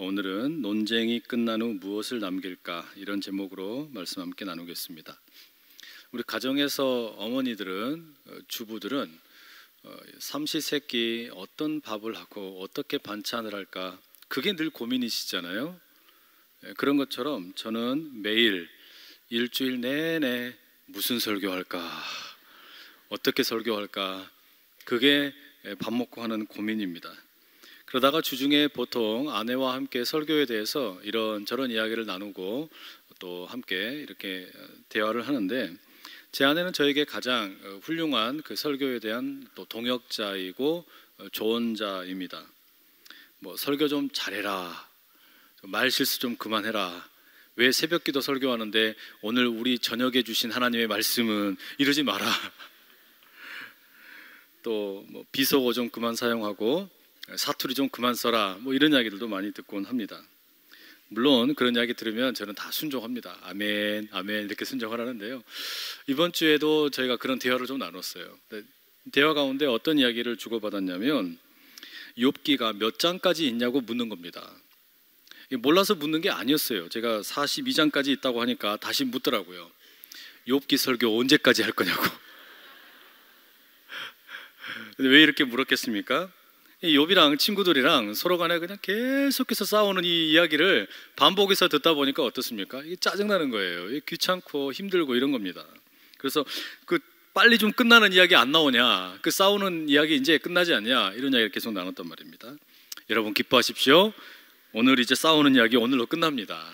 오늘은 논쟁이 끝난 후 무엇을 남길까, 이런 제목으로 말씀 함께 나누겠습니다. 우리 가정에서 어머니들은, 주부들은 삼시세끼 어떤 밥을 하고 어떻게 반찬을 할까, 그게 늘 고민이시잖아요. 그런 것처럼 저는 매일 일주일 내내 무슨 설교할까, 어떻게 설교할까, 그게 밥 먹고 하는 고민입니다. 그러다가 주중에 보통 아내와 함께 설교에 대해서 이런저런 이야기를 나누고 또 함께 이렇게 대화를 하는데, 제 아내는 저에게 가장 훌륭한 그 설교에 대한 또 동역자이고 조언자입니다. 설교 좀 잘해라, 말 실수 좀 그만해라, 왜 새벽기도 설교하는데 오늘 우리 저녁에 주신 하나님의 말씀은 이러지 마라, 또 비속어 좀 그만 사용하고 사투리 좀 그만 써라, 이런 이야기들도 많이 듣곤 합니다. 물론 그런 이야기 들으면 저는 다 순종합니다. 아멘, 아멘, 이렇게 순종하라는데요. 이번 주에도 저희가 그런 대화를 좀 나눴어요. 대화 가운데 어떤 이야기를 주고받았냐면, 욥기가 몇 장까지 있냐고 묻는 겁니다. 몰라서 묻는 게 아니었어요. 제가 42장까지 있다고 하니까 다시 묻더라고요. 욥기 설교 언제까지 할 거냐고. 근데 왜 이렇게 물었겠습니까? 이 욥이랑 친구들이랑 서로 간에 그냥 계속해서 싸우는 이 이야기를 반복해서 듣다 보니까 어떻습니까? 이게 짜증나는 거예요. 이게 귀찮고 힘들고 이런 겁니다. 그래서 빨리 좀 끝나는 이야기 안 나오냐, 그 싸우는 이야기 이제 끝나지 않냐, 이런 이야기를 계속 나눴단 말입니다. 여러분 기뻐하십시오. 오늘 이제 싸우는 이야기 오늘로 끝납니다.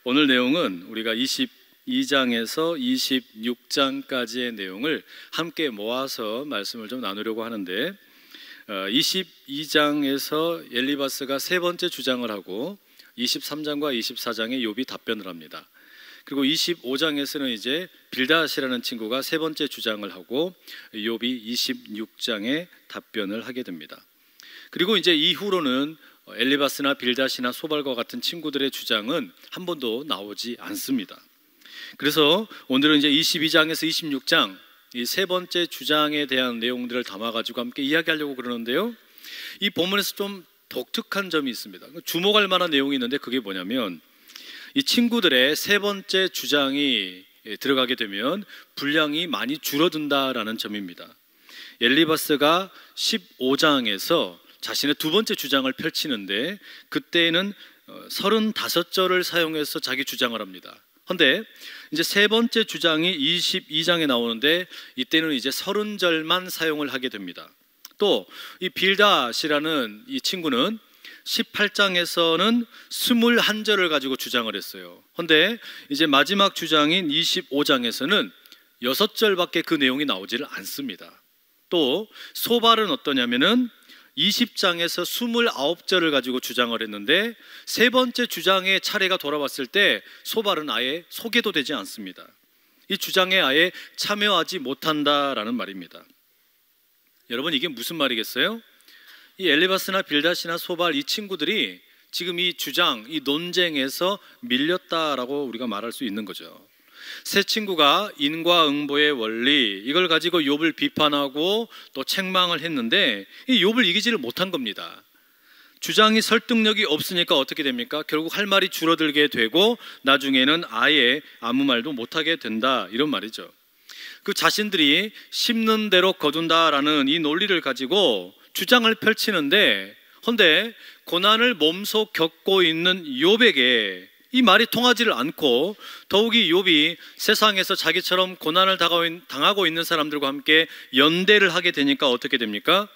오늘 내용은 우리가 22장에서 26장까지의 내용을 함께 모아서 말씀을 좀 나누려고 하는데, 22장에서 엘리바스가 세 번째 주장을 하고 23장과 24장에 욥이 답변을 합니다. 그리고 25장에서는 이제 빌닷이라는 친구가 세 번째 주장을 하고 욥이 26장에 답변을 하게 됩니다. 그리고 이제 이후로는 엘리바스나 빌닷이나 소발과 같은 친구들의 주장은 한 번도 나오지 않습니다. 그래서 오늘은 이제 22장에서 26장 이 세 번째 주장에 대한 내용들을 담아가지고 함께 이야기하려고 그러는데요, 이 본문에서 좀 독특한 점이 있습니다. 주목할 만한 내용이 있는데, 그게 뭐냐면 이 친구들의 세 번째 주장이 들어가게 되면 분량이 많이 줄어든다라는 점입니다. 엘리바스가 15장에서 자신의 두 번째 주장을 펼치는데, 그때는 35절을 사용해서 자기 주장을 합니다. 그런데 이제 세 번째 주장이 22장에 나오는데, 이때는 이제 30절만 사용을 하게 됩니다. 또 이 빌닷이라는 이 친구는 18장에서는 21절을 가지고 주장을 했어요. 그런데 이제 마지막 주장인 25장에서는 6절밖에 그 내용이 나오지를 않습니다. 또 소발은 어떠냐면은 20장에서 29절을 가지고 주장을 했는데, 세 번째 주장의 차례가 돌아왔을 때 소발은 아예 소개도 되지 않습니다. 이 주장에 아예 참여하지 못한다라는 말입니다. 여러분, 이게 무슨 말이겠어요? 이 엘리바스나 빌닷이나 소발, 이 친구들이 지금 이 주장, 이 논쟁에서 밀렸다라고 우리가 말할 수 있는 거죠. 세 친구가 인과응보의 원리, 이걸 가지고 욥을 비판하고 또 책망을 했는데, 이 욥을 이기지를 못한 겁니다. 주장이 설득력이 없으니까 어떻게 됩니까? 결국 할 말이 줄어들게 되고 나중에는 아예 아무 말도 못하게 된다, 이런 말이죠. 그 자신들이 심는 대로 거둔다라는 이 논리를 가지고 주장을 펼치는데, 그런데 고난을 몸소 겪고 있는 욥에게 이 말이 통하지를 않고, 더욱이 욥이 세상에서 자기처럼 고난을 당하고 있는 사람들과 함께 연대를 하게 되니까 어떻게 됩니까?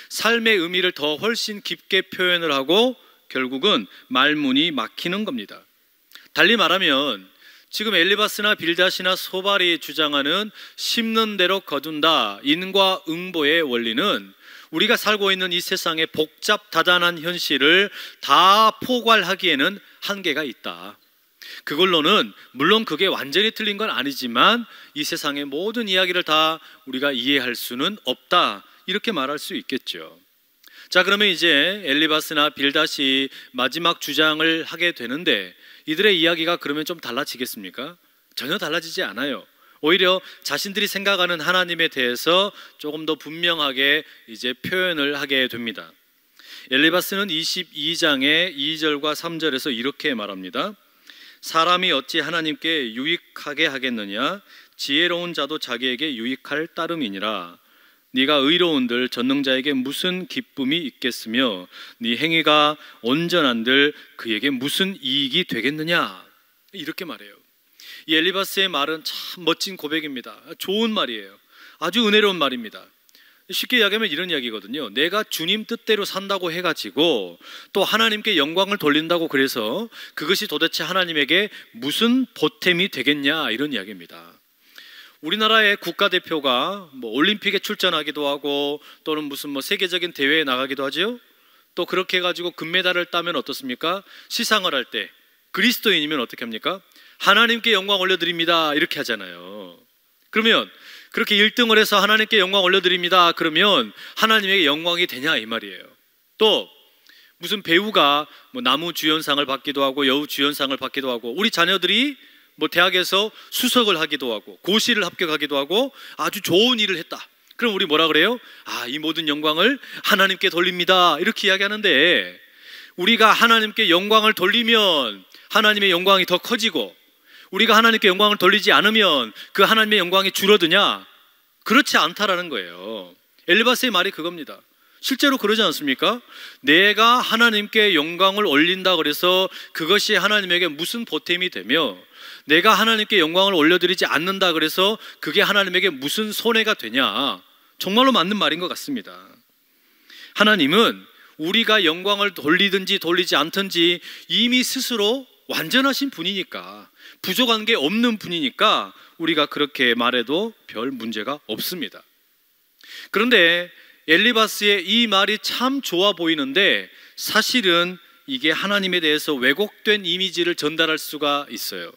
삶의 의미를 더 훨씬 깊게 표현을 하고 결국은 말문이 막히는 겁니다. 달리 말하면 지금 엘리바스나 빌닷이나 소발이 주장하는 심는 대로 거둔다, 인과응보의 원리는 우리가 살고 있는 이 세상의 복잡다단한 현실을 다 포괄하기에는 한계가 있다. 그걸로는 물론 그게 완전히 틀린 건 아니지만 이 세상의 모든 이야기를 다 우리가 이해할 수는 없다, 이렇게 말할 수 있겠죠. 자, 그러면 이제 엘리바스나 빌닷이 마지막 주장을 하게 되는데, 이들의 이야기가 그러면 좀 달라지겠습니까? 전혀 달라지지 않아요. 오히려 자신들이 생각하는 하나님에 대해서 조금 더 분명하게 이제 표현을 하게 됩니다. 엘리바스는 22장의 2절과 3절에서 이렇게 말합니다. 사람이 어찌 하나님께 유익하게 하겠느냐? 지혜로운 자도 자기에게 유익할 따름이니라. 네가 의로운들 전능자에게 무슨 기쁨이 있겠으며 네 행위가 온전한들 그에게 무슨 이익이 되겠느냐? 이렇게 말해요. 이 엘리바스의 말은 참 멋진 고백입니다. 좋은 말이에요. 아주 은혜로운 말입니다. 쉽게 이야기하면 이런 이야기거든요. 내가 주님 뜻대로 산다고 해가지고 또 하나님께 영광을 돌린다고 그래서 그것이 도대체 하나님에게 무슨 보탬이 되겠냐, 이런 이야기입니다. 우리나라의 국가대표가 올림픽에 출전하기도 하고 또는 무슨 세계적인 대회에 나가기도 하죠. 또 그렇게 해가지고 금메달을 따면 어떻습니까? 시상을 할 때 그리스도인이면 어떻게 합니까? 하나님께 영광 올려드립니다, 이렇게 하잖아요. 그러면 그렇게 1등을 해서 하나님께 영광 올려드립니다, 그러면 하나님에게 영광이 되냐, 이 말이에요. 또 무슨 배우가 나무주연상을 받기도 하고 여우주연상을 받기도 하고 우리 자녀들이 대학에서 수석을 하기도 하고 고시를 합격하기도 하고 아주 좋은 일을 했다. 그럼 우리 뭐라 그래요? 이 모든 영광을 하나님께 돌립니다, 이렇게 이야기하는데, 우리가 하나님께 영광을 돌리면 하나님의 영광이 더 커지고 우리가 하나님께 영광을 돌리지 않으면 그 하나님의 영광이 줄어드냐? 그렇지 않다라는 거예요. 엘리바스의 말이 그겁니다. 실제로 그러지 않습니까? 내가 하나님께 영광을 올린다 그래서 그것이 하나님에게 무슨 보탬이 되며 내가 하나님께 영광을 올려드리지 않는다 그래서 그게 하나님에게 무슨 손해가 되냐? 정말로 맞는 말인 것 같습니다. 하나님은 우리가 영광을 돌리든지 돌리지 않든지 이미 스스로 완전하신 분이니까, 부족한 게 없는 분이니까 우리가 그렇게 말해도 별 문제가 없습니다. 그런데 엘리바스의 이 말이 참 좋아 보이는데 사실은 이게 하나님에 대해서 왜곡된 이미지를 전달할 수가 있어요.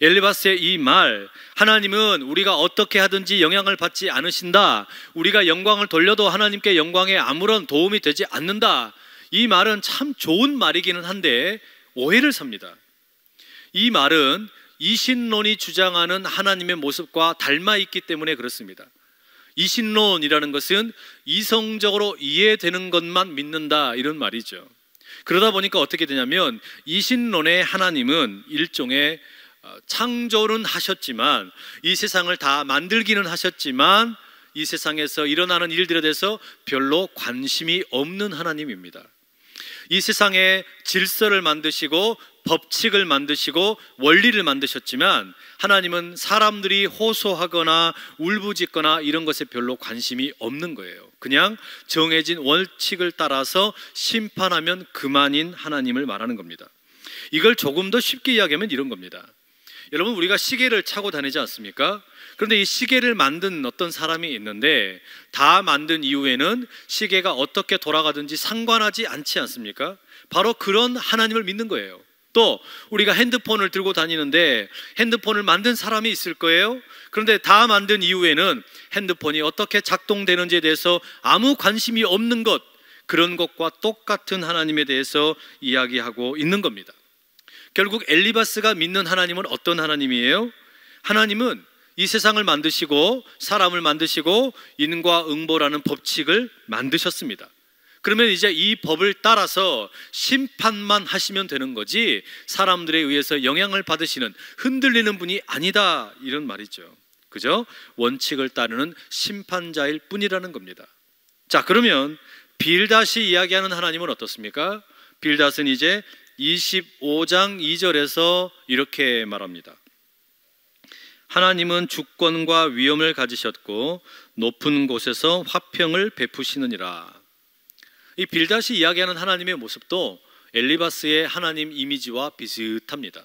엘리바스의 이 말, 하나님은 우리가 어떻게 하든지 영향을 받지 않으신다, 우리가 영광을 돌려도 하나님께 영광에 아무런 도움이 되지 않는다, 이 말은 참 좋은 말이기는 한데 오해를 삽니다. 이 말은 이신론이 주장하는 하나님의 모습과 닮아 있기 때문에 그렇습니다. 이신론이라는 것은 이성적으로 이해되는 것만 믿는다, 이런 말이죠. 그러다 보니까 어떻게 되냐면 이신론의 하나님은 일종의 창조는 하셨지만 이 세상을 다 만들기는 하셨지만 이 세상에서 일어나는 일들에 대해서 별로 관심이 없는 하나님입니다. 이 세상에 질서를 만드시고 법칙을 만드시고 원리를 만드셨지만 하나님은 사람들이 호소하거나 울부짖거나 이런 것에 별로 관심이 없는 거예요. 그냥 정해진 원칙을 따라서 심판하면 그만인 하나님을 말하는 겁니다. 이걸 조금 더 쉽게 이야기하면 이런 겁니다. 여러분, 우리가 시계를 차고 다니지 않습니까? 그런데 이 시계를 만든 어떤 사람이 있는데 다 만든 이후에는 시계가 어떻게 돌아가든지 상관하지 않지 않습니까? 바로 그런 하나님을 믿는 거예요. 또 우리가 핸드폰을 들고 다니는데 핸드폰을 만든 사람이 있을 거예요. 그런데 다 만든 이후에는 핸드폰이 어떻게 작동되는지에 대해서 아무 관심이 없는 것, 그런 것과 똑같은 하나님에 대해서 이야기하고 있는 겁니다. 결국 엘리바스가 믿는 하나님은 어떤 하나님이에요? 하나님은 이 세상을 만드시고 사람을 만드시고 인과응보라는 법칙을 만드셨습니다. 그러면 이제 이 법을 따라서 심판만 하시면 되는 거지 사람들에 의해서 영향을 받으시는, 흔들리는 분이 아니다, 이런 말이죠. 그죠? 원칙을 따르는 심판자일 뿐이라는 겁니다. 자, 그러면 빌닷이 이야기하는 하나님은 어떻습니까? 빌닷은 이제 25장 2절에서 이렇게 말합니다. 하나님은 주권과 위엄을 가지셨고 높은 곳에서 화평을 베푸시느니라. 이 빌닷이 이야기하는 하나님의 모습도 엘리바스의 하나님 이미지와 비슷합니다.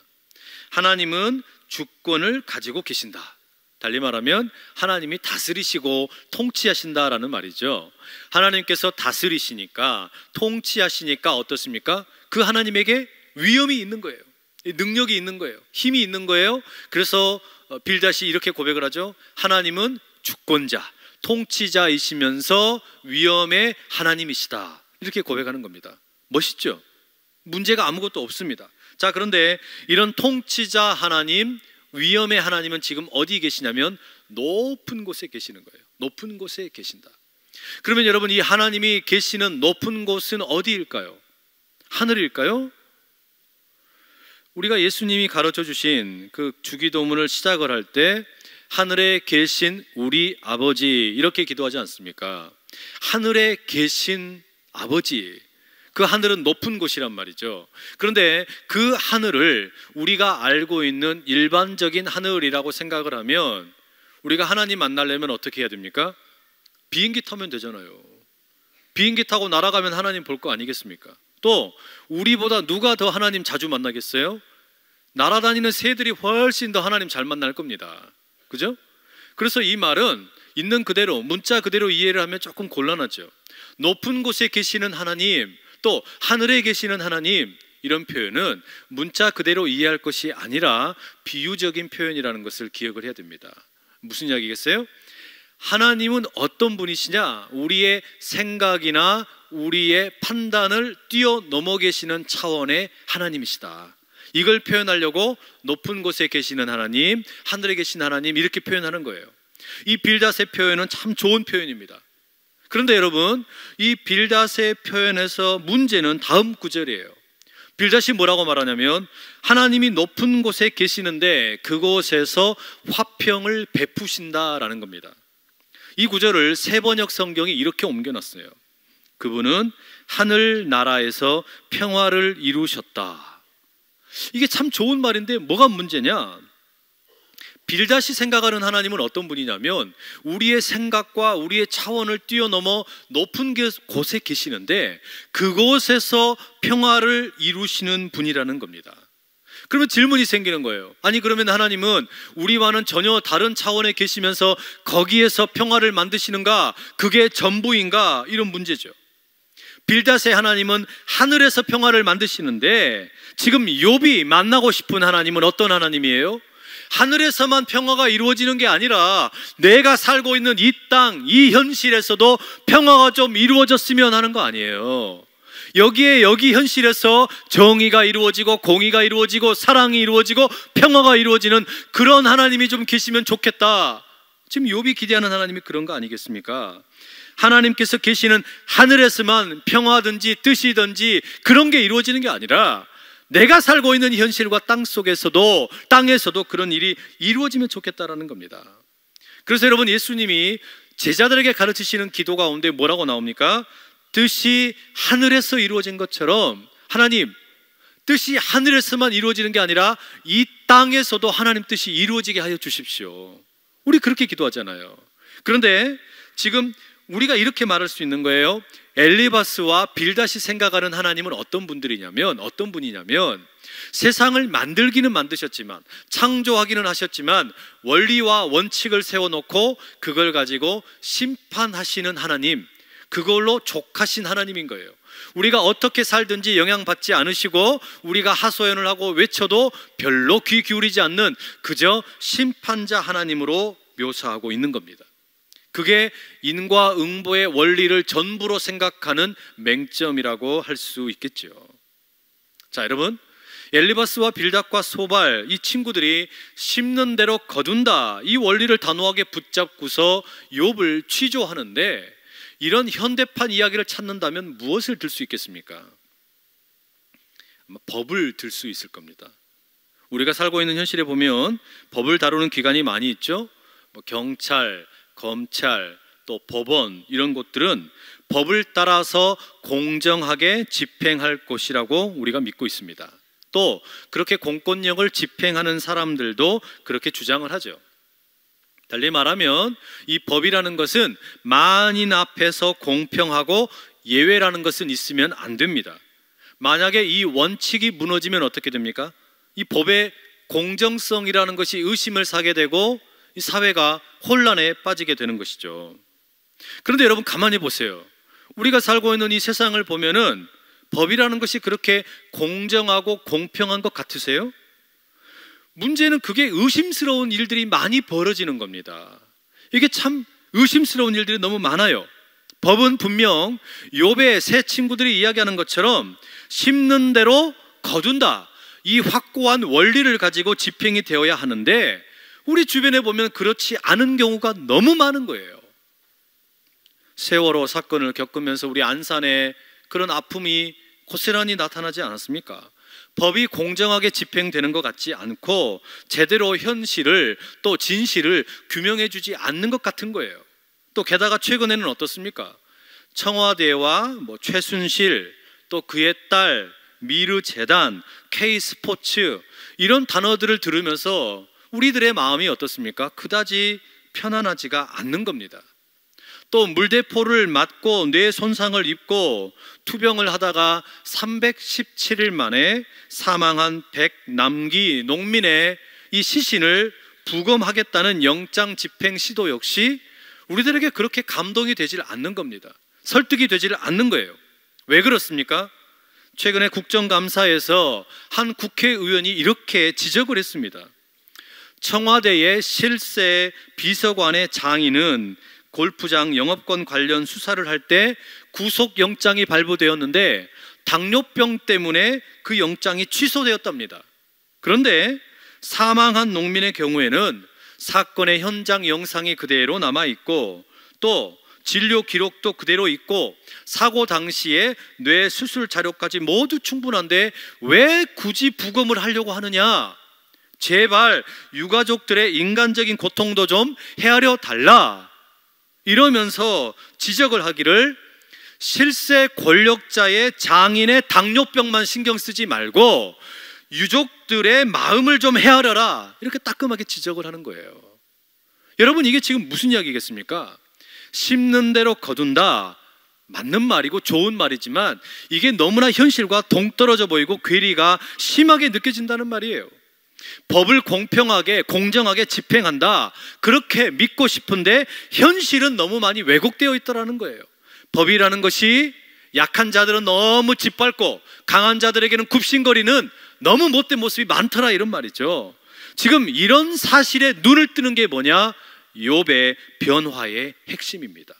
하나님은 주권을 가지고 계신다. 달리 말하면 하나님이 다스리시고 통치하신다라는 말이죠. 하나님께서 다스리시니까, 통치하시니까 어떻습니까? 그 하나님에게 위엄이 있는 거예요. 능력이 있는 거예요. 힘이 있는 거예요. 그래서 빌닷이 이렇게 고백을 하죠. 하나님은 주권자, 통치자이시면서 위엄의 하나님이시다, 이렇게 고백하는 겁니다. 멋있죠? 문제가 아무것도 없습니다. 자, 그런데 이런 통치자 하나님, 위엄의 하나님은 지금 어디 계시냐면 높은 곳에 계시는 거예요. 높은 곳에 계신다. 그러면 여러분, 이 하나님이 계시는 높은 곳은 어디일까요? 하늘일까요? 우리가 예수님이 가르쳐 주신 그 주기도문을 시작을 할 때 하늘에 계신 우리 아버지 이렇게 기도하지 않습니까? 하늘에 계신 아버지, 그 하늘은 높은 곳이란 말이죠. 그런데 그 하늘을 우리가 알고 있는 일반적인 하늘이라고 생각을 하면 우리가 하나님 만나려면 어떻게 해야 됩니까? 비행기 타면 되잖아요. 비행기 타고 날아가면 하나님 볼 거 아니겠습니까? 또 우리보다 누가 더 하나님 자주 만나겠어요? 날아다니는 새들이 훨씬 더 하나님 잘 만날 겁니다. 그죠? 그래서 이 말은 있는 그대로, 문자 그대로 이해를 하면 조금 곤란하죠. 높은 곳에 계시는 하나님, 또 하늘에 계시는 하나님, 이런 표현은 문자 그대로 이해할 것이 아니라 비유적인 표현이라는 것을 기억을 해야 됩니다. 무슨 이야기겠어요? 하나님은 어떤 분이시냐? 우리의 생각이나 우리의 판단을 뛰어넘어 계시는 차원의 하나님이시다. 이걸 표현하려고 높은 곳에 계시는 하나님, 하늘에 계신 하나님, 이렇게 표현하는 거예요. 이 빌닷의 표현은 참 좋은 표현입니다. 그런데 여러분, 이 빌닷의 표현에서 문제는 다음 구절이에요. 빌닷이 뭐라고 말하냐면 하나님이 높은 곳에 계시는데 그곳에서 화평을 베푸신다라는 겁니다. 이 구절을 세번역 성경이 이렇게 옮겨놨어요. 그분은 하늘나라에서 평화를 이루셨다. 이게 참 좋은 말인데 뭐가 문제냐? 빌닷이 생각하는 하나님은 어떤 분이냐면 우리의 생각과 우리의 차원을 뛰어넘어 높은 곳에 계시는데 그곳에서 평화를 이루시는 분이라는 겁니다. 그러면 질문이 생기는 거예요. 아니, 그러면 하나님은 우리와는 전혀 다른 차원에 계시면서 거기에서 평화를 만드시는가? 그게 전부인가? 이런 문제죠. 빌닷의 하나님은 하늘에서 평화를 만드시는데 지금 욥이 만나고 싶은 하나님은 어떤 하나님이에요? 하늘에서만 평화가 이루어지는 게 아니라 내가 살고 있는 이 땅, 이 현실에서도 평화가 좀 이루어졌으면 하는 거 아니에요. 여기 현실에서 정의가 이루어지고 공의가 이루어지고 사랑이 이루어지고 평화가 이루어지는 그런 하나님이 좀 계시면 좋겠다. 지금 욥이 기대하는 하나님이 그런 거 아니겠습니까? 하나님께서 계시는 하늘에서만 평화든지 뜻이든지 그런 게 이루어지는 게 아니라 내가 살고 있는 현실과 땅에서도 그런 일이 이루어지면 좋겠다라는 겁니다. 그래서 여러분, 예수님이 제자들에게 가르치시는 기도 가운데 뭐라고 나옵니까? 뜻이 하늘에서 이루어진 것처럼 하나님, 뜻이 하늘에서만 이루어지는 게 아니라 이 땅에서도 하나님 뜻이 이루어지게 하여 주십시오. 우리 그렇게 기도하잖아요. 그런데 지금 우리가 이렇게 말할 수 있는 거예요. 엘리바스와 빌닷이 생각하는 하나님은 어떤 분이냐면 세상을 만들기는 만드셨지만, 창조하기는 하셨지만 원리와 원칙을 세워놓고 그걸 가지고 심판하시는 하나님, 그걸로 족하신 하나님인 거예요. 우리가 어떻게 살든지 영향받지 않으시고 우리가 하소연을 하고 외쳐도 별로 귀 기울이지 않는 그저 심판자 하나님으로 묘사하고 있는 겁니다. 그게 인과응보의 원리를 전부로 생각하는 맹점이라고 할 수 있겠죠. 자, 여러분, 엘리바스와 빌닷과 소발, 이 친구들이 심는 대로 거둔다, 이 원리를 단호하게 붙잡고서 욥을 취조하는데, 이런 현대판 이야기를 찾는다면 무엇을 들 수 있겠습니까? 아마 법을 들 수 있을 겁니다. 우리가 살고 있는 현실에 보면 법을 다루는 기관이 많이 있죠. 경찰, 검찰, 또 법원, 이런 곳들은 법을 따라서 공정하게 집행할 곳이라고 우리가 믿고 있습니다. 또 그렇게 공권력을 집행하는 사람들도 그렇게 주장을 하죠. 달리 말하면 이 법이라는 것은 만인 앞에서 공평하고 예외라는 것은 있으면 안 됩니다. 만약에 이 원칙이 무너지면 어떻게 됩니까? 이 법의 공정성이라는 것이 의심을 사게 되고 이 사회가 혼란에 빠지게 되는 것이죠. 그런데 여러분, 가만히 보세요. 우리가 살고 있는 이 세상을 보면은 법이라는 것이 그렇게 공정하고 공평한 것 같으세요? 문제는 그게 의심스러운 일들이 많이 벌어지는 겁니다. 이게 참 의심스러운 일들이 너무 많아요. 법은 분명 욥의 세 친구들이 이야기하는 것처럼 심는 대로 거둔다, 이 확고한 원리를 가지고 집행이 되어야 하는데 우리 주변에 보면 그렇지 않은 경우가 너무 많은 거예요. 세월호 사건을 겪으면서 우리 안산에 그런 아픔이 고스란히 나타나지 않았습니까? 법이 공정하게 집행되는 것 같지 않고 제대로 현실을 또 진실을 규명해 주지 않는 것 같은 거예요. 또 게다가 최근에는 어떻습니까? 청와대와 최순실, 또 그의 딸, 미르재단, K스포츠 이런 단어들을 들으면서 우리들의 마음이 어떻습니까? 그다지 편안하지가 않는 겁니다. 또 물대포를 맞고 뇌 손상을 입고 투병을 하다가 317일 만에 사망한 백남기 농민의 이 시신을 부검하겠다는 영장 집행 시도 역시 우리들에게 그렇게 감동이 되질 않는 겁니다. 설득이 되질 않는 거예요. 왜 그렇습니까? 최근에 국정감사에서 한 국회의원이 이렇게 지적을 했습니다. 청와대의 실세 비서관의 장인은 골프장 영업권 관련 수사를 할 때 구속영장이 발부되었는데 당뇨병 때문에 그 영장이 취소되었답니다. 그런데 사망한 농민의 경우에는 사건의 현장 영상이 그대로 남아있고 또 진료 기록도 그대로 있고 사고 당시에 뇌 수술 자료까지 모두 충분한데 왜 굳이 부검을 하려고 하느냐? 제발 유가족들의 인간적인 고통도 좀 헤아려 달라. 이러면서 지적을 하기를 실세 권력자의 장인의 당뇨병만 신경 쓰지 말고 유족들의 마음을 좀 헤아려라. 이렇게 따끔하게 지적을 하는 거예요. 여러분, 이게 지금 무슨 이야기겠습니까? 심는 대로 거둔다. 맞는 말이고 좋은 말이지만 이게 너무나 현실과 동떨어져 보이고 괴리가 심하게 느껴진다는 말이에요. 법을 공평하게 공정하게 집행한다, 그렇게 믿고 싶은데 현실은 너무 많이 왜곡되어 있다는 거예요. 법이라는 것이 약한 자들은 너무 짓밟고 강한 자들에게는 굽신거리는 너무 못된 모습이 많더라, 이런 말이죠. 지금 이런 사실에 눈을 뜨는 게 뭐냐? 욥의 변화의 핵심입니다.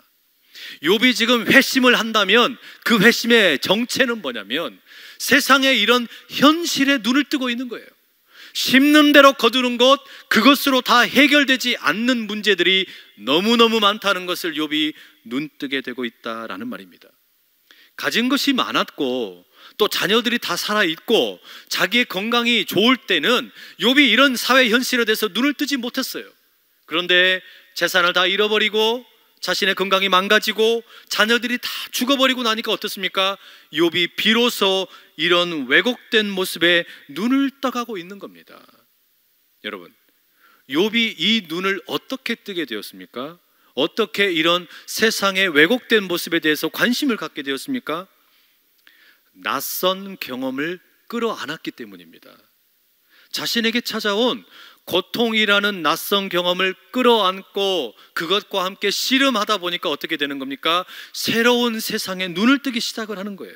욥이 지금 회심을 한다면 그 회심의 정체는 뭐냐면 세상의 이런 현실에 눈을 뜨고 있는 거예요. 심는 대로 거두는 것, 그것으로 다 해결되지 않는 문제들이 너무너무 많다는 것을 욥이 눈뜨게 되고 있다라는 말입니다. 가진 것이 많았고 또 자녀들이 다 살아있고 자기의 건강이 좋을 때는 욥이 이런 사회 현실에 대해서 눈을 뜨지 못했어요. 그런데 재산을 다 잃어버리고 자신의 건강이 망가지고 자녀들이 다 죽어버리고 나니까 어떻습니까? 욥이 비로소 이런 왜곡된 모습에 눈을 떠가고 있는 겁니다. 여러분, 욥이 이 눈을 어떻게 뜨게 되었습니까? 어떻게 이런 세상의 왜곡된 모습에 대해서 관심을 갖게 되었습니까? 낯선 경험을 끌어안았기 때문입니다. 자신에게 찾아온 고통이라는 낯선 경험을 끌어안고 그것과 함께 씨름하다 보니까 어떻게 되는 겁니까? 새로운 세상에 눈을 뜨기 시작을 하는 거예요.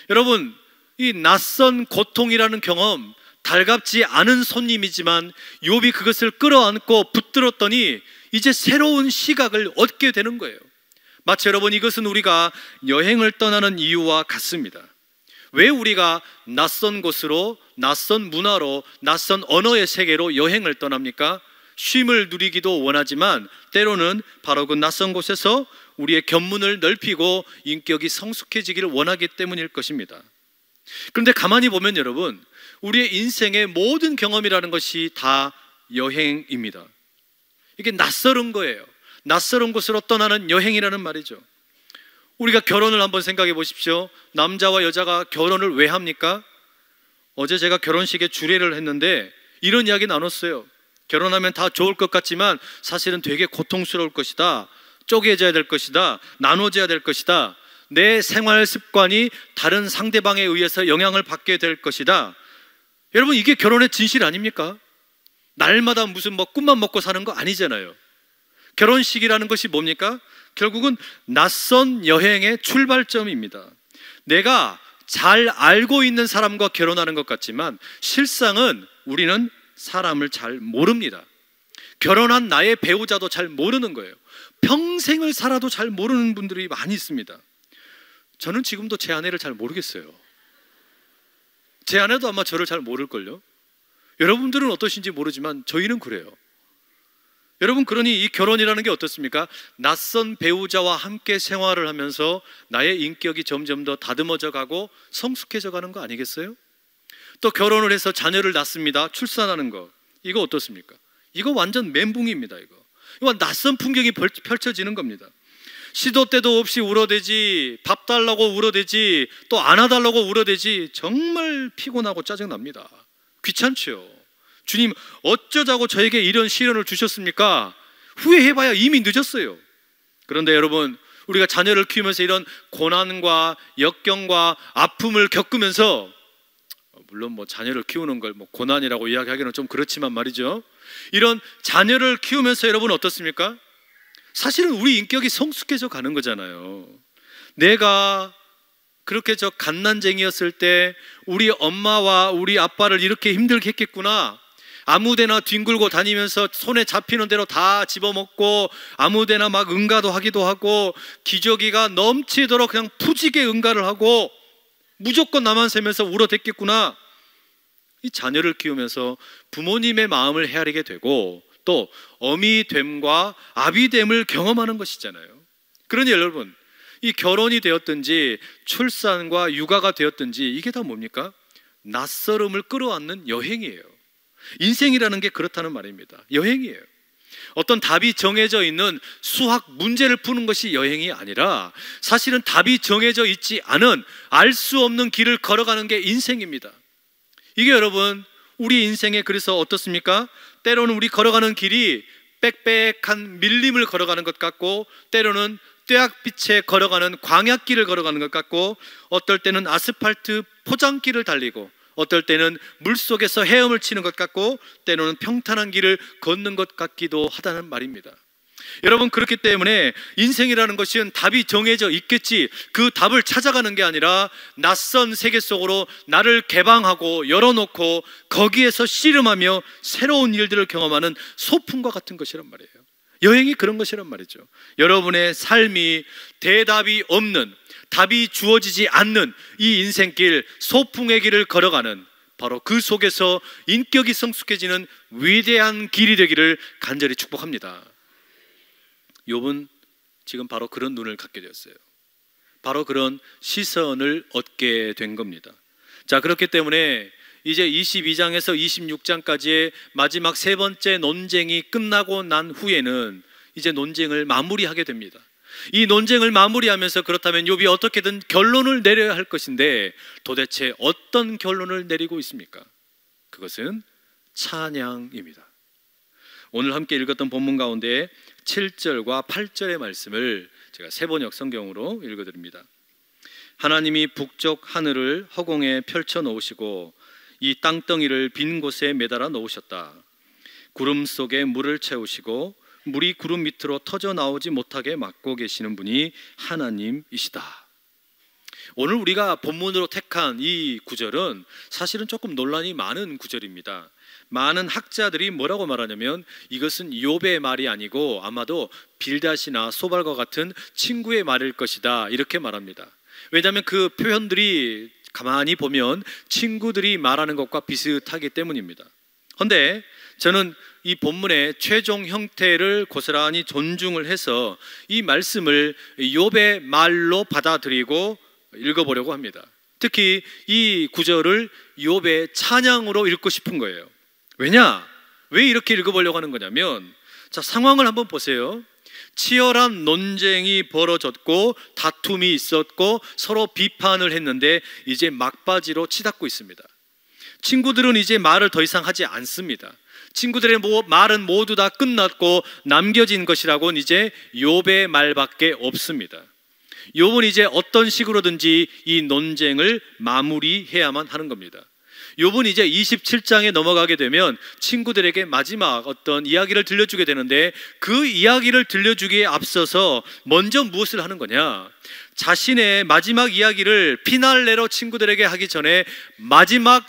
여러분, 이 낯선 고통이라는 경험, 달갑지 않은 손님이지만 욥이 그것을 끌어안고 붙들었더니 이제 새로운 시각을 얻게 되는 거예요. 마치 여러분, 이것은 우리가 여행을 떠나는 이유와 같습니다. 왜 우리가 낯선 곳으로, 낯선 문화로, 낯선 언어의 세계로 여행을 떠납니까? 쉼을 누리기도 원하지만 때로는 바로 그 낯선 곳에서 우리의 견문을 넓히고 인격이 성숙해지기를 원하기 때문일 것입니다. 그런데 가만히 보면 여러분, 우리의 인생의 모든 경험이라는 것이 다 여행입니다. 이게 낯설은 거예요. 낯설은 곳으로 떠나는 여행이라는 말이죠. 우리가 결혼을 한번 생각해 보십시오. 남자와 여자가 결혼을 왜 합니까? 어제 제가 결혼식에 주례를 했는데 이런 이야기 나눴어요. 결혼하면 다 좋을 것 같지만 사실은 되게 고통스러울 것이다. 쪼개져야 될 것이다. 나눠져야 될 것이다. 내 생활 습관이 다른 상대방에 의해서 영향을 받게 될 것이다. 여러분, 이게 결혼의 진실 아닙니까? 날마다 무슨 꿈만 먹고 사는 거 아니잖아요. 결혼식이라는 것이 뭡니까? 결국은 낯선 여행의 출발점입니다. 내가 잘 알고 있는 사람과 결혼하는 것 같지만 실상은 우리는 사람을 잘 모릅니다. 결혼한 나의 배우자도 잘 모르는 거예요. 평생을 살아도 잘 모르는 분들이 많이 있습니다. 저는 지금도 제 아내를 잘 모르겠어요. 제 아내도 아마 저를 잘 모를걸요. 여러분들은 어떠신지 모르지만 저희는 그래요. 여러분, 그러니 이 결혼이라는 게 어떻습니까? 낯선 배우자와 함께 생활을 하면서 나의 인격이 점점 더 다듬어져 가고 성숙해져 가는 거 아니겠어요? 또 결혼을 해서 자녀를 낳습니다. 출산하는 거, 이거 어떻습니까? 이거 완전 멘붕입니다. 이거 낯선 풍경이 펼쳐지는 겁니다. 시도 때도 없이 울어대지, 밥 달라고 울어대지, 또 안아달라고 울어대지. 정말 피곤하고 짜증납니다. 귀찮죠. 주님, 어쩌자고 저에게 이런 시련을 주셨습니까? 후회해봐야 이미 늦었어요. 그런데 여러분, 우리가 자녀를 키우면서 이런 고난과 역경과 아픔을 겪으면서, 물론 뭐 자녀를 키우는 걸 뭐 고난이라고 이야기하기는 좀 그렇지만 말이죠, 이런 자녀를 키우면서 여러분 어떻습니까? 사실은 우리 인격이 성숙해져 가는 거잖아요. 내가 그렇게 저 갓난쟁이였을 때 우리 엄마와 우리 아빠를 이렇게 힘들게 했겠구나, 아무데나 뒹굴고 다니면서 손에 잡히는 대로 다 집어먹고 아무데나 막 응가도 하기도 하고 기저귀가 넘치도록 그냥 푸지게 응가를 하고 무조건 나만 세면서 울어댔겠구나. 이 자녀를 키우면서 부모님의 마음을 헤아리게 되고 또 어미됨과 아비됨을 경험하는 것이잖아요. 그러니 여러분, 이 결혼이 되었든지 출산과 육아가 되었든지 이게 다 뭡니까? 낯설음을 끌어안는 여행이에요. 인생이라는 게 그렇다는 말입니다. 여행이에요. 어떤 답이 정해져 있는 수학 문제를 푸는 것이 여행이 아니라 사실은 답이 정해져 있지 않은 알 수 없는 길을 걸어가는 게 인생입니다. 이게 여러분, 우리 인생에 그래서 어떻습니까? 때로는 우리 걸어가는 길이 빽빽한 밀림을 걸어가는 것 같고, 때로는 떼약빛에 걸어가는 광야길을 걸어가는 것 같고, 어떨 때는 아스팔트 포장길을 달리고, 어떨 때는 물속에서 헤엄을 치는 것 같고, 때로는 평탄한 길을 걷는 것 같기도 하다는 말입니다. 여러분, 그렇기 때문에 인생이라는 것은 답이 정해져 있겠지, 그 답을 찾아가는 게 아니라 낯선 세계 속으로 나를 개방하고 열어놓고 거기에서 씨름하며 새로운 일들을 경험하는 소풍과 같은 것이란 말이에요. 여행이 그런 것이란 말이죠. 여러분의 삶이 대답이 없는, 답이 주어지지 않는 이 인생길, 소풍의 길을 걸어가는, 바로 그 속에서 인격이 성숙해지는 위대한 길이 되기를 간절히 축복합니다. 욥은 지금 바로 그런 눈을 갖게 되었어요. 바로 그런 시선을 얻게 된 겁니다. 자, 그렇기 때문에 이제 22장에서 26장까지의 마지막 세 번째 논쟁이 끝나고 난 후에는 이제 논쟁을 마무리하게 됩니다. 이 논쟁을 마무리하면서 그렇다면 욥이 어떻게든 결론을 내려야 할 것인데, 도대체 어떤 결론을 내리고 있습니까? 그것은 찬양입니다. 오늘 함께 읽었던 본문 가운데 7절과 8절의 말씀을 제가 세번역 성경으로 읽어드립니다. 하나님이 북쪽 하늘을 허공에 펼쳐 놓으시고 이 땅덩이를 빈 곳에 매달아 놓으셨다. 구름 속에 물을 채우시고 물이 구름 밑으로 터져 나오지 못하게 막고 계시는 분이 하나님이시다. 오늘 우리가 본문으로 택한 이 구절은 사실은 조금 논란이 많은 구절입니다. 많은 학자들이 뭐라고 말하냐면 이것은 욥의 말이 아니고 아마도 빌닷이나 소발과 같은 친구의 말일 것이다, 이렇게 말합니다. 왜냐하면 그 표현들이 가만히 보면 친구들이 말하는 것과 비슷하기 때문입니다. 그런데 저는 이 본문의 최종 형태를 고스란히 존중을 해서 이 말씀을 욥의 말로 받아들이고 읽어보려고 합니다. 특히 이 구절을 욥의 찬양으로 읽고 싶은 거예요. 왜냐? 왜 이렇게 읽어보려고 하는 거냐면, 자, 상황을 한번 보세요. 치열한 논쟁이 벌어졌고 다툼이 있었고 서로 비판을 했는데 이제 막바지로 치닫고 있습니다. 친구들은 이제 말을 더 이상 하지 않습니다. 친구들의 말은 모두 다 끝났고 남겨진 것이라고는 이제 욥의 말밖에 없습니다. 욥은 이제 어떤 식으로든지 이 논쟁을 마무리해야만 하는 겁니다. 욥은 이제 27장에 넘어가게 되면 친구들에게 마지막 어떤 이야기를 들려주게 되는데, 그 이야기를 들려주기에 앞서서 먼저 무엇을 하는 거냐? 자신의 마지막 이야기를 피날레로 친구들에게 하기 전에 마지막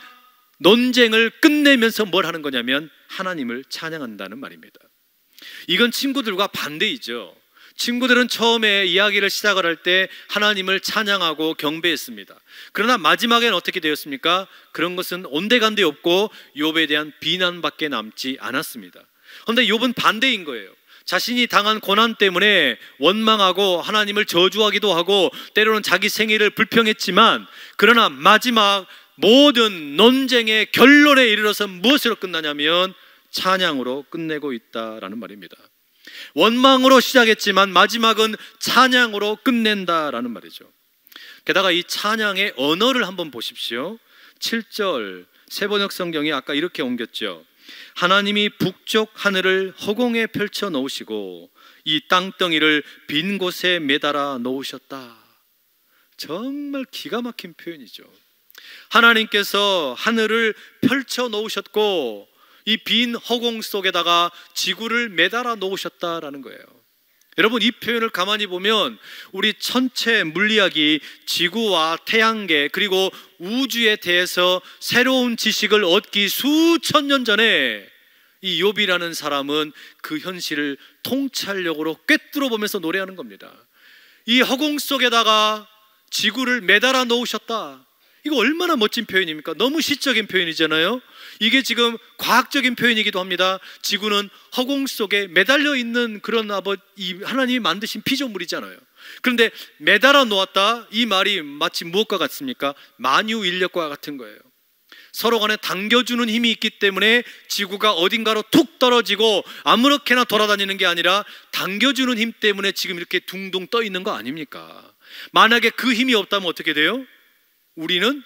논쟁을 끝내면서 뭘 하는 거냐면 하나님을 찬양한다는 말입니다. 이건 친구들과 반대이죠. 친구들은 처음에 이야기를 시작을 할 때 하나님을 찬양하고 경배했습니다. 그러나 마지막에는 어떻게 되었습니까? 그런 것은 온데간데 없고 욥에 대한 비난밖에 남지 않았습니다. 그런데 욥은 반대인 거예요. 자신이 당한 고난 때문에 원망하고 하나님을 저주하기도 하고 때로는 자기 생애를 불평했지만, 그러나 마지막 모든 논쟁의 결론에 이르러서 무엇으로 끝나냐면 찬양으로 끝내고 있다라는 말입니다. 원망으로 시작했지만 마지막은 찬양으로 끝낸다라는 말이죠. 게다가 이 찬양의 언어를 한번 보십시오. 7절 세번역 성경이 아까 이렇게 옮겼죠. 하나님이 북쪽 하늘을 허공에 펼쳐 놓으시고 이 땅덩이를 빈 곳에 매달아 놓으셨다. 정말 기가 막힌 표현이죠. 하나님께서 하늘을 펼쳐 놓으셨고 이 빈 허공 속에다가 지구를 매달아 놓으셨다라는 거예요. 여러분, 이 표현을 가만히 보면 우리 천체 물리학이 지구와 태양계 그리고 우주에 대해서 새로운 지식을 얻기 수천 년 전에 이 욥이라는 사람은 그 현실을 통찰력으로 꿰뚫어 보면서 노래하는 겁니다. 이 허공 속에다가 지구를 매달아 놓으셨다. 이거 얼마나 멋진 표현입니까? 너무 시적인 표현이잖아요. 이게 지금 과학적인 표현이기도 합니다. 지구는 허공 속에 매달려 있는 그런 하나님이 만드신 피조물이잖아요. 그런데 매달아 놓았다, 이 말이 마치 무엇과 같습니까? 만유인력과 같은 거예요. 서로 간에 당겨주는 힘이 있기 때문에 지구가 어딘가로 툭 떨어지고 아무렇게나 돌아다니는 게 아니라 당겨주는 힘 때문에 지금 이렇게 둥둥 떠 있는 거 아닙니까? 만약에 그 힘이 없다면 어떻게 돼요? 우리는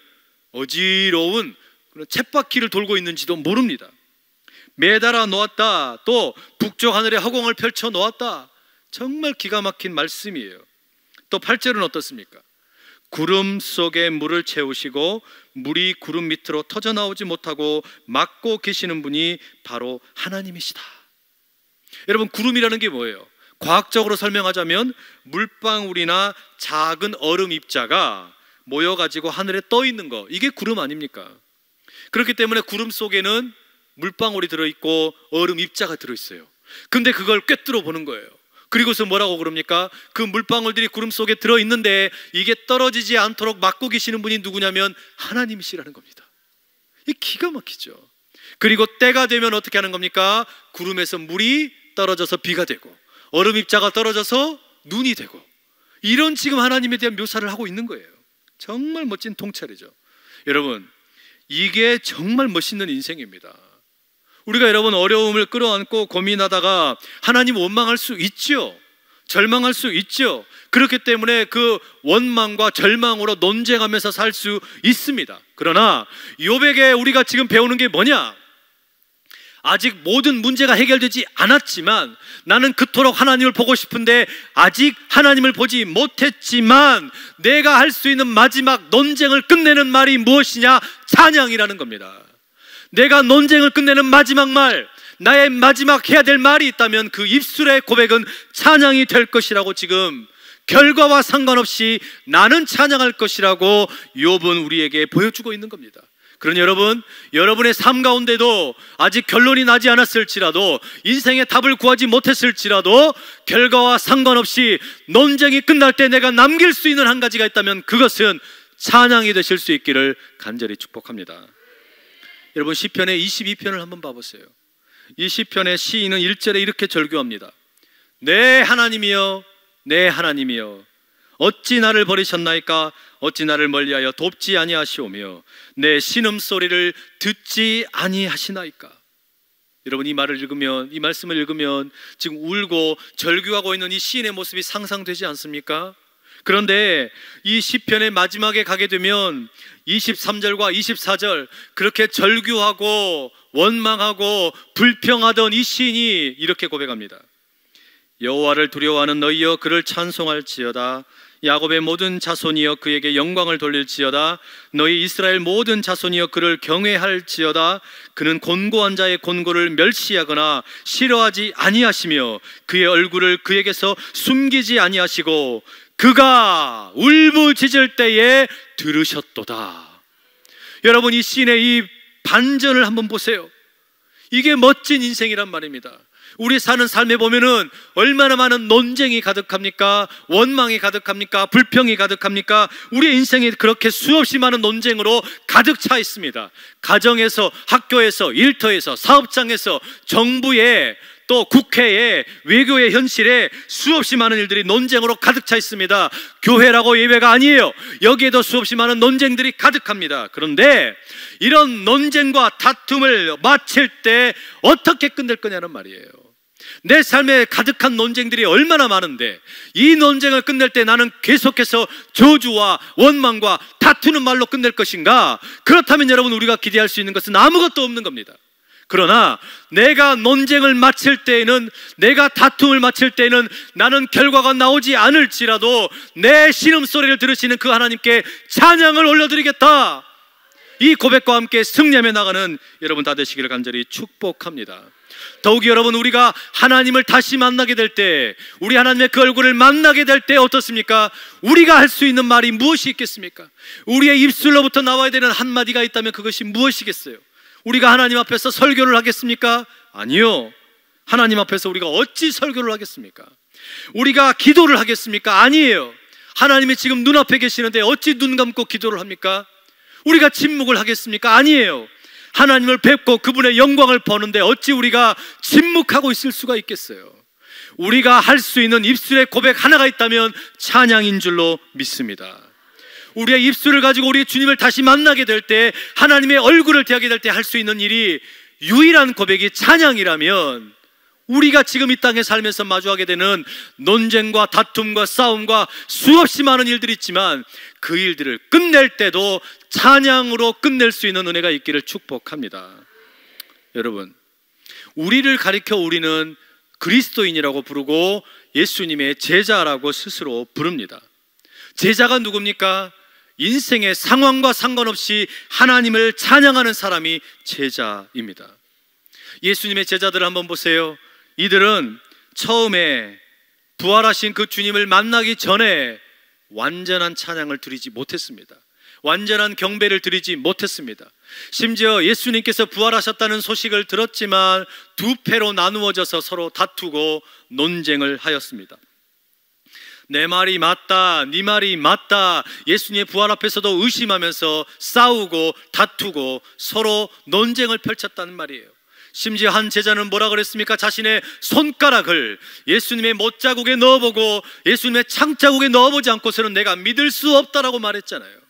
어지러운 그런 쳇바퀴를 돌고 있는지도 모릅니다. 매달아 놓았다, 또 북쪽 하늘에 허공을 펼쳐 놓았다. 정말 기가 막힌 말씀이에요. 또 8절은 어떻습니까? 구름 속에 물을 채우시고 물이 구름 밑으로 터져나오지 못하고 막고 계시는 분이 바로 하나님이시다. 여러분, 구름이라는 게 뭐예요? 과학적으로 설명하자면 물방울이나 작은 얼음 입자가 모여가지고 하늘에 떠 있는 거, 이게 구름 아닙니까? 그렇기 때문에 구름 속에는 물방울이 들어있고 얼음 입자가 들어있어요. 근데 그걸 꿰뚫어 보는 거예요. 그리고서 뭐라고 그럽니까? 그 물방울들이 구름 속에 들어있는데 이게 떨어지지 않도록 막고 계시는 분이 누구냐면 하나님이시라는 겁니다. 이 기가 막히죠. 그리고 때가 되면 어떻게 하는 겁니까? 구름에서 물이 떨어져서 비가 되고 얼음 입자가 떨어져서 눈이 되고, 이런 지금 하나님에 대한 묘사를 하고 있는 거예요. 정말 멋진 통찰이죠. 여러분, 이게 정말 멋있는 인생입니다. 우리가 여러분 어려움을 끌어안고 고민하다가 하나님 원망할 수 있죠. 절망할 수 있죠. 그렇기 때문에 그 원망과 절망으로 논쟁하면서 살 수 있습니다. 그러나 욥에게 우리가 지금 배우는 게 뭐냐? 아직 모든 문제가 해결되지 않았지만, 나는 그토록 하나님을 보고 싶은데 아직 하나님을 보지 못했지만 내가 할 수 있는 마지막 논쟁을 끝내는 말이 무엇이냐? 찬양이라는 겁니다. 내가 논쟁을 끝내는 마지막 말, 나의 마지막 해야 될 말이 있다면 그 입술의 고백은 찬양이 될 것이라고, 지금 결과와 상관없이 나는 찬양할 것이라고 욥은 우리에게 보여주고 있는 겁니다. 그러니 여러분, 여러분의 삶 가운데도 아직 결론이 나지 않았을지라도, 인생의 답을 구하지 못했을지라도 결과와 상관없이 논쟁이 끝날 때 내가 남길 수 있는 한 가지가 있다면 그것은 찬양이 되실 수 있기를 간절히 축복합니다. 여러분, 시편의 22편을 한번 봐보세요. 이 시편의 시인은 1절에 이렇게 절규합니다. 내 하나님이여, 내 하나님이여, 어찌 나를 버리셨나이까? 어찌 나를 멀리하여 돕지 아니하시오며 내 신음소리를 듣지 아니하시나이까? 여러분, 이 말을 읽으면, 이 말씀을 읽으면 지금 울고 절규하고 있는 이 시인의 모습이 상상되지 않습니까? 그런데 이 시편의 마지막에 가게 되면 23절과 24절, 그렇게 절규하고 원망하고 불평하던 이 시인이 이렇게 고백합니다. 여호와를 두려워하는 너희여, 그를 찬송할지어다. 야곱의 모든 자손이여, 그에게 영광을 돌릴지어다. 너희 이스라엘 모든 자손이여, 그를 경외할지어다. 그는 곤고한 자의 곤고를 멸시하거나 싫어하지 아니하시며 그의 얼굴을 그에게서 숨기지 아니하시고 그가 울부짖을 때에 들으셨도다. 여러분, 이 시인의 이 반전을 한번 보세요. 이게 멋진 인생이란 말입니다. 우리 사는 삶에 보면은 얼마나 많은 논쟁이 가득합니까? 원망이 가득합니까? 불평이 가득합니까? 우리의 인생이 그렇게 수없이 많은 논쟁으로 가득 차 있습니다. 가정에서, 학교에서, 일터에서, 사업장에서, 정부에, 또 국회에, 외교의 현실에 수없이 많은 일들이 논쟁으로 가득 차 있습니다. 교회라고 예외가 아니에요. 여기에도 수없이 많은 논쟁들이 가득합니다. 그런데 이런 논쟁과 다툼을 마칠 때 어떻게 끝낼 거냐는 말이에요. 내 삶에 가득한 논쟁들이 얼마나 많은데 이 논쟁을 끝낼 때 나는 계속해서 저주와 원망과 다투는 말로 끝낼 것인가? 그렇다면 여러분, 우리가 기대할 수 있는 것은 아무것도 없는 겁니다. 그러나 내가 논쟁을 마칠 때에는, 내가 다툼을 마칠 때에는 나는 결과가 나오지 않을지라도 내 신음소리를 들으시는 그 하나님께 찬양을 올려드리겠다. 이 고백과 함께 승리하며 나가는 여러분 다 되시기를 간절히 축복합니다. 더욱이 여러분, 우리가 하나님을 다시 만나게 될 때, 우리 하나님의 그 얼굴을 만나게 될 때 어떻습니까? 우리가 할 수 있는 말이 무엇이 있겠습니까? 우리의 입술로부터 나와야 되는 한마디가 있다면 그것이 무엇이겠어요? 우리가 하나님 앞에서 설교를 하겠습니까? 아니요. 하나님 앞에서 우리가 어찌 설교를 하겠습니까? 우리가 기도를 하겠습니까? 아니에요. 하나님이 지금 눈앞에 계시는데 어찌 눈 감고 기도를 합니까? 우리가 침묵을 하겠습니까? 아니에요. 하나님을 뵙고 그분의 영광을 보는데 어찌 우리가 침묵하고 있을 수가 있겠어요? 우리가 할 수 있는 입술의 고백 하나가 있다면 찬양인 줄로 믿습니다. 우리의 입술을 가지고 우리 주님을 다시 만나게 될 때, 하나님의 얼굴을 대하게 될 때 할 수 있는 일이 유일한 고백이 찬양이라면, 우리가 지금 이 땅에 살면서 마주하게 되는 논쟁과 다툼과 싸움과 수없이 많은 일들이 있지만 그 일들을 끝낼 때도 찬양으로 끝낼 수 있는 은혜가 있기를 축복합니다. 여러분, 우리를 가리켜 우리는 그리스도인이라고 부르고 예수님의 제자라고 스스로 부릅니다. 제자가 누굽니까? 인생의 상황과 상관없이 하나님을 찬양하는 사람이 제자입니다. 예수님의 제자들을 한번 보세요. 이들은 처음에 부활하신 그 주님을 만나기 전에 완전한 찬양을 드리지 못했습니다. 완전한 경배를 드리지 못했습니다. 심지어 예수님께서 부활하셨다는 소식을 들었지만 두 패로 나누어져서 서로 다투고 논쟁을 하였습니다. 내 말이 맞다, 네 말이 맞다, 예수님의 부활 앞에서도 의심하면서 싸우고 다투고 서로 논쟁을 펼쳤다는 말이에요. 심지어 한 제자는 뭐라 그랬습니까? 자신의 손가락을 예수님의 못자국에 넣어보고 예수님의 창자국에 넣어보지 않고서는 내가 믿을 수 없다라고 말했잖아요.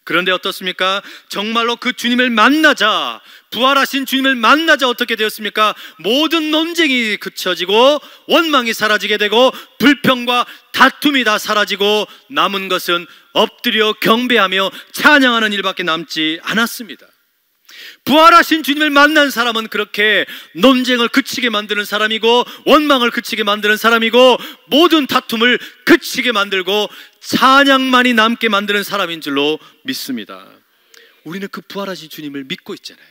그런데 어떻습니까? 정말로 그 주님을 만나자, 부활하신 주님을 만나자 어떻게 되었습니까? 모든 논쟁이 그쳐지고 원망이 사라지게 되고 불평과 다툼이 다 사라지고 남은 것은 엎드려 경배하며 찬양하는 일밖에 남지 않았습니다. 부활하신 주님을 만난 사람은 그렇게 논쟁을 그치게 만드는 사람이고 원망을 그치게 만드는 사람이고 모든 다툼을 그치게 만들고 찬양만이 남게 만드는 사람인 줄로 믿습니다. 우리는 그 부활하신 주님을 믿고 있잖아요.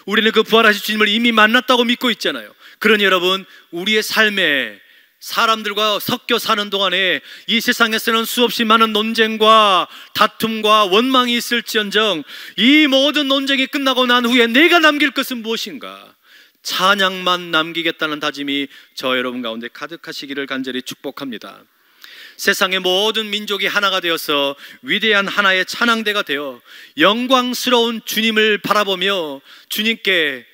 우리는 그 부활하신 주님을 이미 만났다고 믿고 있잖아요. 그러니 여러분, 우리의 삶에 사람들과 섞여 사는 동안에 이 세상에서는 수없이 많은 논쟁과 다툼과 원망이 있을지언정 이 모든 논쟁이 끝나고 난 후에 내가 남길 것은 무엇인가? 찬양만 남기겠다는 다짐이 저 여러분 가운데 가득하시기를 간절히 축복합니다. 세상의 모든 민족이 하나가 되어서 위대한 하나의 찬양대가 되어 영광스러운 주님을 바라보며 주님께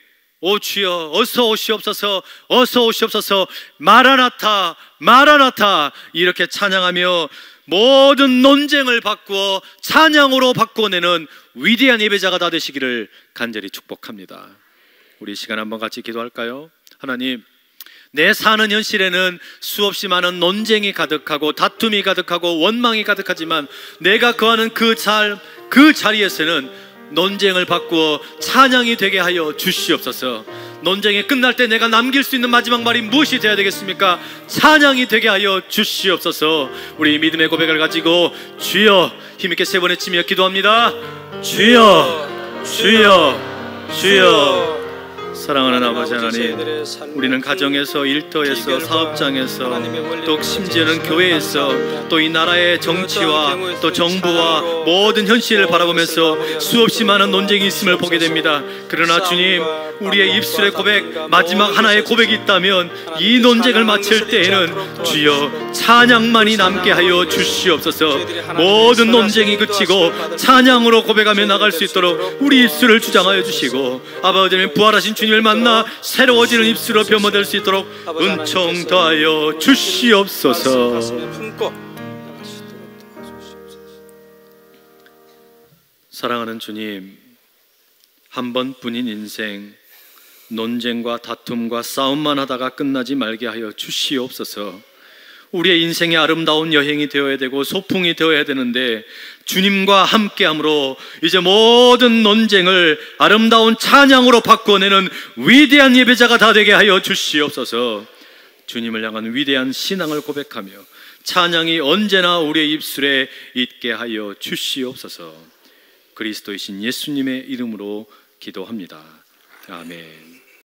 오 주여 어서 오시옵소서, 어서 오시옵소서, 마라나타 마라나타 이렇게 찬양하며 모든 논쟁을 바꾸어 찬양으로 바꾸어내는 위대한 예배자가 다 되시기를 간절히 축복합니다. 우리 이 시간 한번 같이 기도할까요? 하나님, 내 사는 현실에는 수없이 많은 논쟁이 가득하고 다툼이 가득하고 원망이 가득하지만 내가 거하는 그 자리에서는 논쟁을 바꾸어 찬양이 되게 하여 주시옵소서. 논쟁이 끝날 때 내가 남길 수 있는 마지막 말이 무엇이 되어야 되겠습니까? 찬양이 되게 하여 주시옵소서. 우리 믿음의 고백을 가지고 주여 힘있게 세 번 외치며 기도합니다. 주여 주여 주여 사랑하는 아버지 하나님, 우리는 가정에서, 일터에서, 사업장에서, 또 심지어는 교회에서, 또 이 나라의 정치와 또 정부와 모든 현실을 바라보면서 수없이 많은 논쟁이 있음을 보게 됩니다. 그러나 주님, 우리의 입술의 고백, 마지막 하나의 고백이 있다면 이 논쟁을 마칠 때에는 주여 찬양만이 남게 하여 주시옵소서. 모든 논쟁이 그치고 찬양으로 고백하며 나갈 수 있도록 우리 입술을 주장하여 주시고, 아버지 하나님, 부활하신 주님을 만나 새로워지는 입술로 변모될 수 있도록 은총 더하여 주시옵소서. 사랑하는 주님, 한 번뿐인 인생, 논쟁과 다툼과 싸움만 하다가 끝나지 말게 하여 주시옵소서. 우리의 인생의 아름다운 여행이 되어야 되고 소풍이 되어야 되는데, 주님과 함께함으로 이제 모든 논쟁을 아름다운 찬양으로 바꿔내는 위대한 예배자가 다 되게 하여 주시옵소서. 주님을 향한 위대한 신앙을 고백하며 찬양이 언제나 우리의 입술에 있게 하여 주시옵소서. 그리스도이신 예수님의 이름으로 기도합니다. 아멘.